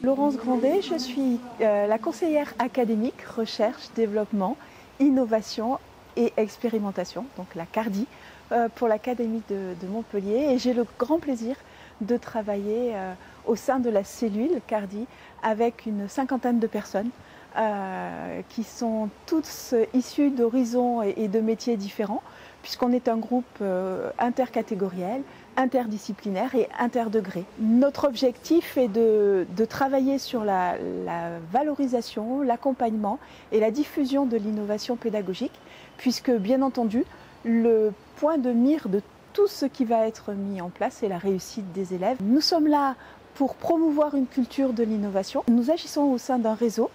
Laurence Grandet, je suis la conseillère académique, recherche, développement, innovation et expérimentation, donc la CARDI, pour l'Académie de Montpellier. Et j'ai le grand plaisir de travailler au sein de la cellule CARDI avec une cinquantaine de personnes qui sont tous issus d'horizons et de métiers différents, puisqu'on est un groupe intercatégoriel, interdisciplinaire et interdegré. Notre objectif est de travailler sur la valorisation, l'accompagnement et la diffusion de l'innovation pédagogique, puisque bien entendu, le point de mire de tout ce qui va être mis en place est la réussite des élèves. Nous sommes là pour promouvoir une culture de l'innovation. Nous agissons au sein d'un réseau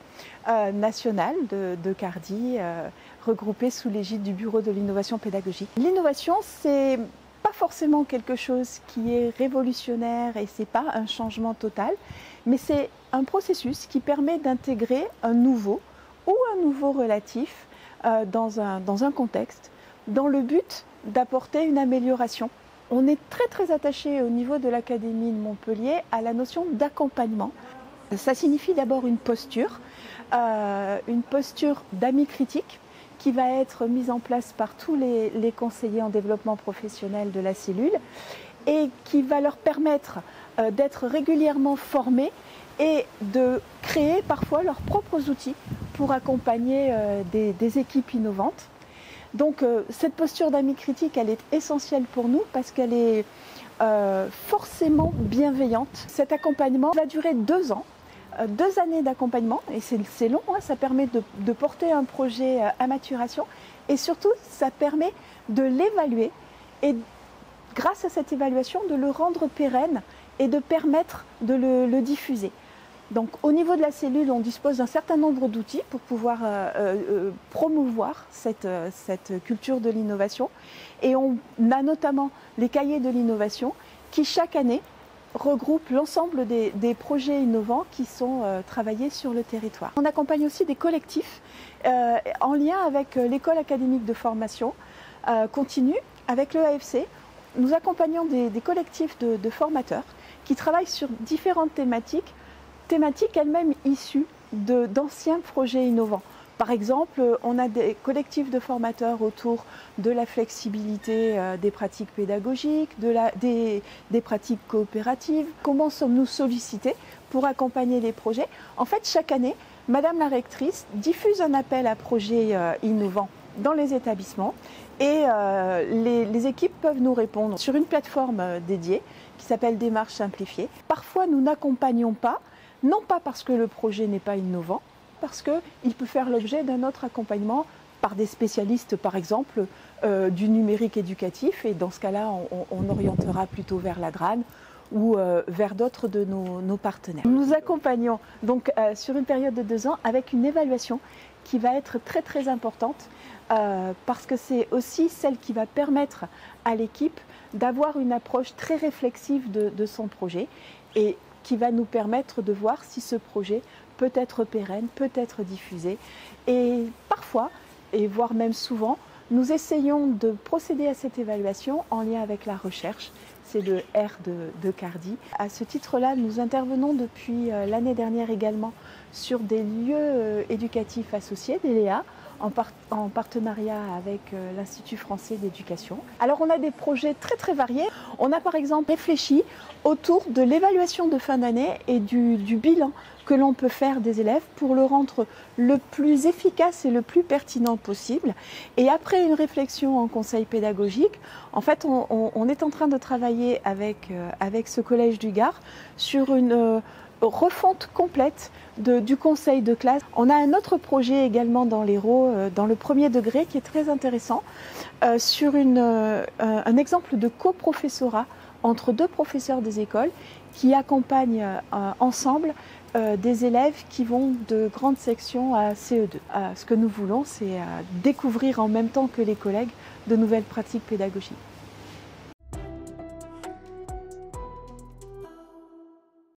national de CARDI, regroupé sous l'égide du Bureau de l'innovation pédagogique. L'innovation, c'est pas forcément quelque chose qui est révolutionnaire et c'est pas un changement total, mais c'est un processus qui permet d'intégrer un nouveau ou un nouveau relatif dans un contexte, dans le but d'apporter une amélioration. On est très attaché au niveau de l'Académie de Montpellier à la notion d'accompagnement. Ça signifie d'abord une posture d'amis critique qui va être mise en place par tous les conseillers en développement professionnel de la cellule et qui va leur permettre d'être régulièrement formés et de créer parfois leurs propres outils pour accompagner des équipes innovantes. Donc cette posture d'amis critique, elle est essentielle pour nous parce qu'elle est forcément bienveillante. Cet accompagnement va durer 2 ans. 2 années d'accompagnement, et c'est long, hein, ça permet de porter un projet à maturation et surtout ça permet de l'évaluer et grâce à cette évaluation de le rendre pérenne et de permettre de le diffuser. Donc au niveau de la cellule, on dispose d'un certain nombre d'outils pour pouvoir promouvoir cette culture de l'innovation et on a notamment les cahiers de l'innovation qui chaque année regroupe l'ensemble des projets innovants qui sont travaillés sur le territoire. On accompagne aussi des collectifs en lien avec l'école académique de formation continue, avec l'EAFC. Nous accompagnons des collectifs de formateurs qui travaillent sur différentes thématiques elles-mêmes issues d'anciens projets innovants. Par exemple, on a des collectifs de formateurs autour de la flexibilité des pratiques pédagogiques, des pratiques coopératives. Comment sommes-nous sollicités pour accompagner les projets? En fait, chaque année, Madame la rectrice diffuse un appel à projets innovants dans les établissements et les équipes peuvent nous répondre sur une plateforme dédiée qui s'appelle Démarche simplifiée. Parfois, nous n'accompagnons pas, non pas parce que le projet n'est pas innovant, parce qu'il peut faire l'objet d'un autre accompagnement par des spécialistes, par exemple, du numérique éducatif. Et dans ce cas-là, on orientera plutôt vers la DRAN ou vers d'autres de nos partenaires. Nous accompagnons donc sur une période de 2 ans avec une évaluation qui va être très importante parce que c'est aussi celle qui va permettre à l'équipe d'avoir une approche très réflexive de son projet et qui va nous permettre de voir si ce projet peut être pérenne, peut être diffusé. Et parfois, et voire même souvent, nous essayons de procéder à cette évaluation en lien avec la recherche. C'est le R de CARDI. À ce titre-là, nous intervenons depuis l'année dernière également sur des lieux éducatifs associés, des LEA, en partenariat avec l'Institut français d'éducation. Alors on a des projets très variés. On a par exemple réfléchi autour de l'évaluation de fin d'année et du bilan que l'on peut faire des élèves pour le rendre le plus efficace et le plus pertinent possible. Et après une réflexion en conseil pédagogique, en fait on est en train de travailler avec ce collège du Gard sur une refonte complète du conseil de classe. On a un autre projet également dans l'Hérault, dans le 1er degré, qui est très intéressant, sur un exemple de coprofessorat entre 2 professeurs des écoles qui accompagnent ensemble des élèves qui vont de grande section à CE2. Ce que nous voulons, c'est découvrir en même temps que les collègues de nouvelles pratiques pédagogiques.